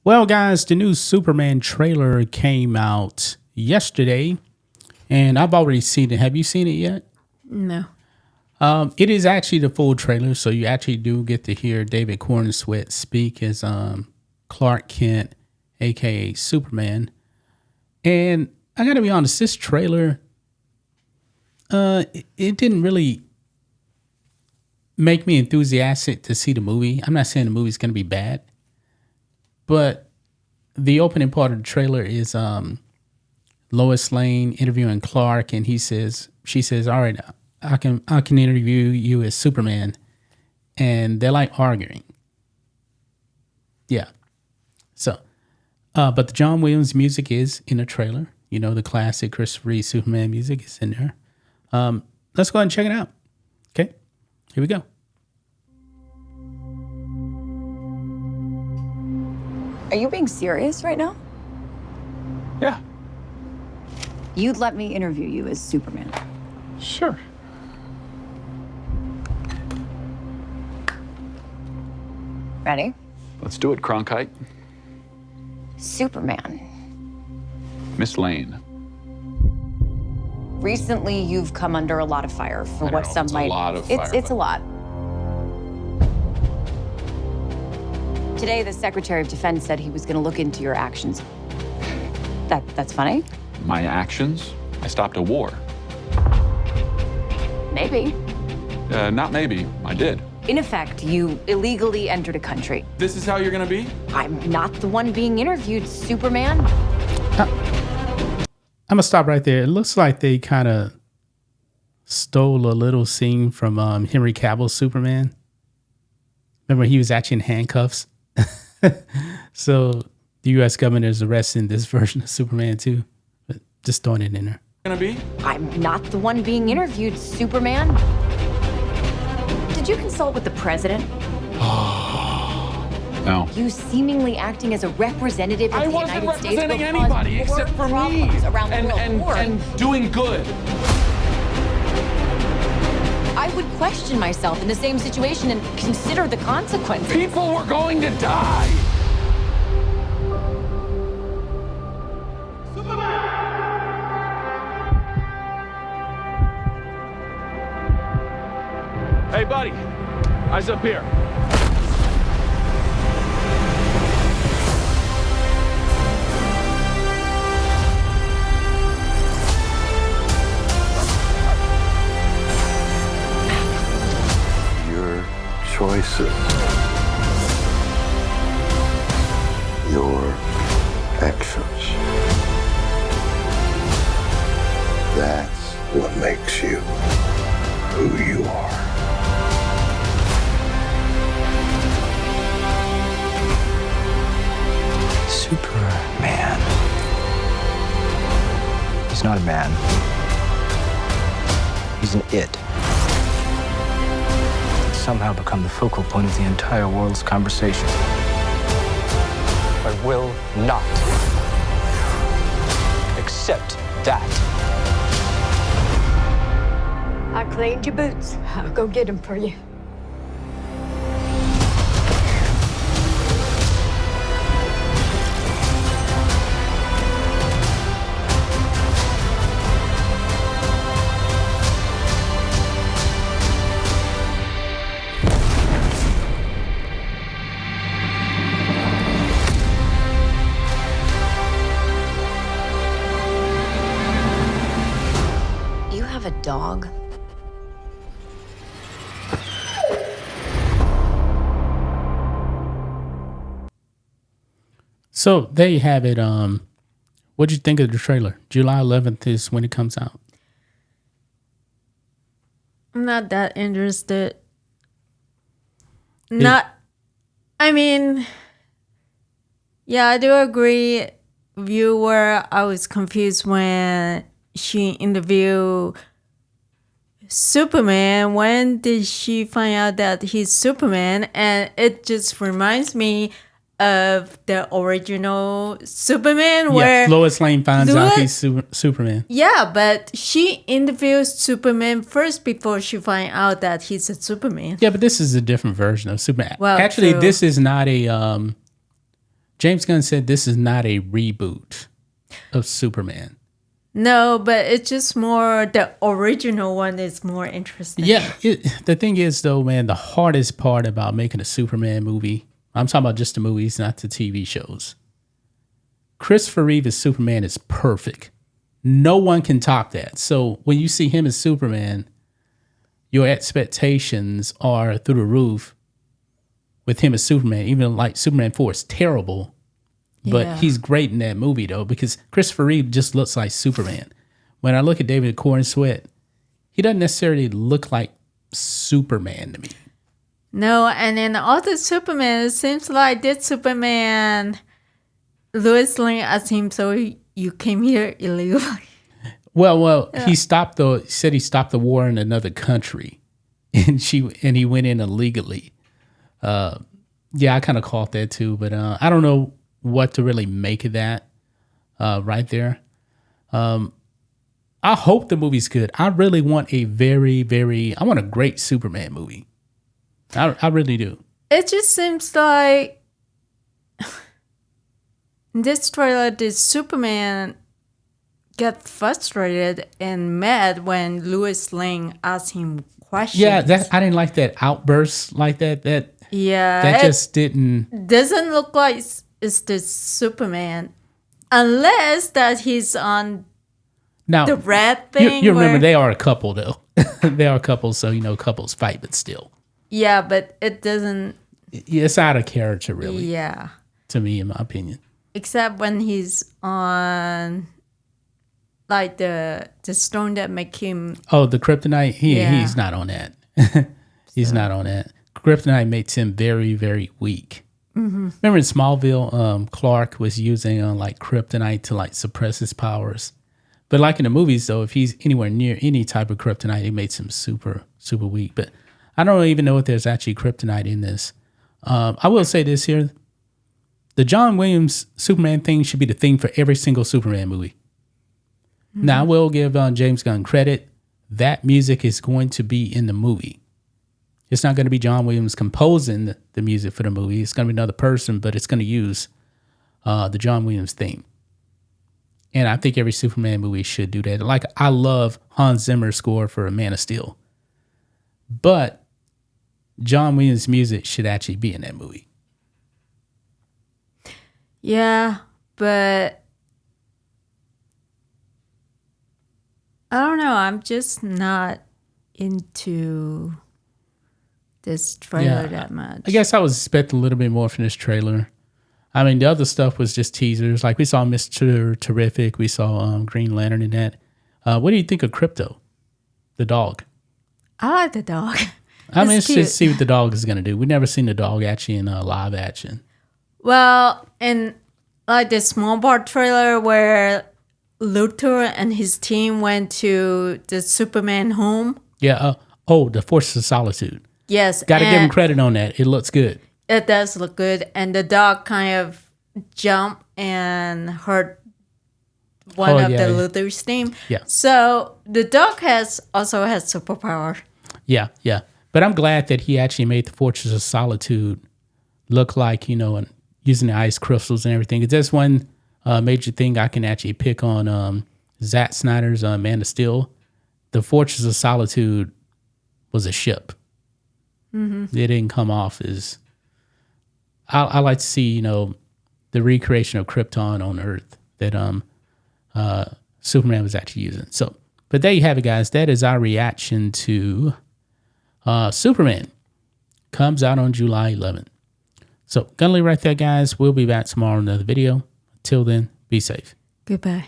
Well, guys, the new Superman trailer came out yesterday, and I've already seen it. Have you seen it yet? No. It is actually the full trailer, so you actually do get to hear David Cornsweet speak as Clark Kent, aka Superman. And I gotta be honest, this trailer, it didn't really make me enthusiastic to see the movie. I'm not saying the movie's gonna be bad, but the opening part of the trailer is Lois Lane interviewing Clark, and she says, "All right, I can interview you as Superman," and they're like arguing. Yeah. So, but the John Williams music is in the trailer. You know, the classic Christopher Reeve Superman music is in there. Let's go ahead and check it out. Okay, here we go. Are you being serious right now? Yeah, You'd let me interview you as Superman. sure. Ready? Let's do it, Cronkite. Superman. Miss Lane. Recently, you've come under a lot of fire for I don't what know if some it's a might. lot of it's fire, it's but- a lot. Today, the Secretary of Defense said he was going to look into your actions. That's funny? My actions? I stopped a war. Maybe. Not maybe. I did. In effect, you illegally entered a country. This is how you're gonna be? I'm not the one being interviewed, Superman. I'm gonna stop right there. It looks like they kind of stole a little scene from Henry Cavill's Superman. Remember, he was actually in handcuffs. So the U.S. government is arresting this version of Superman too, but just throwing it in there. Gonna be? I'm not the one being interviewed, Superman. Did you consult with the president? No. You seemingly acting as a representative of I the wasn't United States will representing cause anybody more except for me. problems around the world. More. And doing good. I would question myself in the same situation and consider the consequences. People were going to die. Hey, buddy. Eyes up here. Your choices, your actions. That's what makes you who you are. Superman. He's not a man. He's an it. He's somehow become the focal point of the entire world's conversation. I will not accept that. I cleaned your boots. I'll go get them for you. You have a dog? So there you have it. What'd you think of the trailer? July 11th is when it comes out. I'm not that interested. Yeah. I do agree. Viewer, I was confused when she interviewed Superman. When did she find out that he's Superman? And it just reminds me of the original Superman where Yeah, Lois Lane finds out Lois- he's Superman. yeah, but she interviews Superman first before she find out that he's a Superman. Yeah, but this is a different version of Superman. Well, Actually, true. this is not a James Gunn said this is not a reboot of Superman. No, but it's just more the original one is more interesting. Yeah, the thing is though, man, the hardest part about making a Superman movie, I'm talking about just the movies, not the TV shows. Christopher Reeve's Superman is perfect. No one can top that. So when you see him as Superman, your expectations are through the roof with him as Superman. Even like Superman 4 is terrible, but Yeah. he's great in that movie though, because Christopher Reeve just looks like Superman. When I look at David Corenswet, he doesn't necessarily look like Superman to me. No, and in all the Superman, it seems like this Superman, Lois Lane asked him, so you came here illegally. Well, he said he stopped the war in another country, and he went in illegally. Yeah, I kind of caught that too, but I don't know what to really make of that right there. I hope the movie's good. I really want I want a great Superman movie. I really do. It just seems like in this trailer, this Superman get frustrated and mad when Lois Lane asked him questions. Yeah, I didn't like that outburst like that. That it just didn't. doesn't look like it's the Superman, unless that he's on Now the red thing. you remember where- they are a couple though. They are a couple, so couples fight, but still, Yeah, but it doesn't. it's out of character, really, Yeah, to me, in my opinion. except when he's on, like the stone that make him. Oh, the kryptonite. Yeah. He's not on that. He's not on that. Kryptonite makes him very, very weak. Mm-hmm. Remember in Smallville, Clark was using like kryptonite to like suppress his powers. But like in the movies, though, if he's anywhere near any type of kryptonite, it makes him super, super weak. But I don't even know if there's actually kryptonite in this. I will say this here: the John Williams Superman thing should be the theme for every single Superman movie. Now, I will give James Gunn credit. That music is going to be in the movie. It's not going to be John Williams composing the music for the movie. It's going to be another person, but it's going to use the John Williams theme. And I think every Superman movie should do that. Like, I love Hans Zimmer's score for Man of Steel. But John Williams' music should actually be in that movie. Yeah, but I don't know. I'm just not into this trailer Yeah, that much. I guess I was expecting a little bit more from this trailer. I mean, the other stuff was just teasers. Like, we saw Mr. Terrific. We saw Green Lantern in that. What do you think of Crypto, the dog? I like the dog. I mean, It's let's just cute. see what the dog is going to do. We've never seen the dog actually in live action. Well, in like the small part trailer where Luthor and his team went to the Superman home. Yeah. The Force of Solitude. Yes, Got to give him and credit on that. It looks good. it does look good, and the dog kind of jumped and hurt one Oh, of yeah, the yeah. Luthor's team. Yeah. So the dog also has superpower. Yeah, yeah. But I'm glad that he actually made the Fortress of Solitude look like, and using the ice crystals and everything. 'Cause that's one major thing I can actually pick on Zack Snyder's Man of Steel. The Fortress of Solitude was a ship. It didn't come off as... I like to see, the recreation of Krypton on Earth that Superman was actually using. So, but there you have it, guys. That is our reaction to Superman. Comes out on July 11th. So, gonna leave right there, guys. We'll be back tomorrow in another video. Until then, be safe. Goodbye.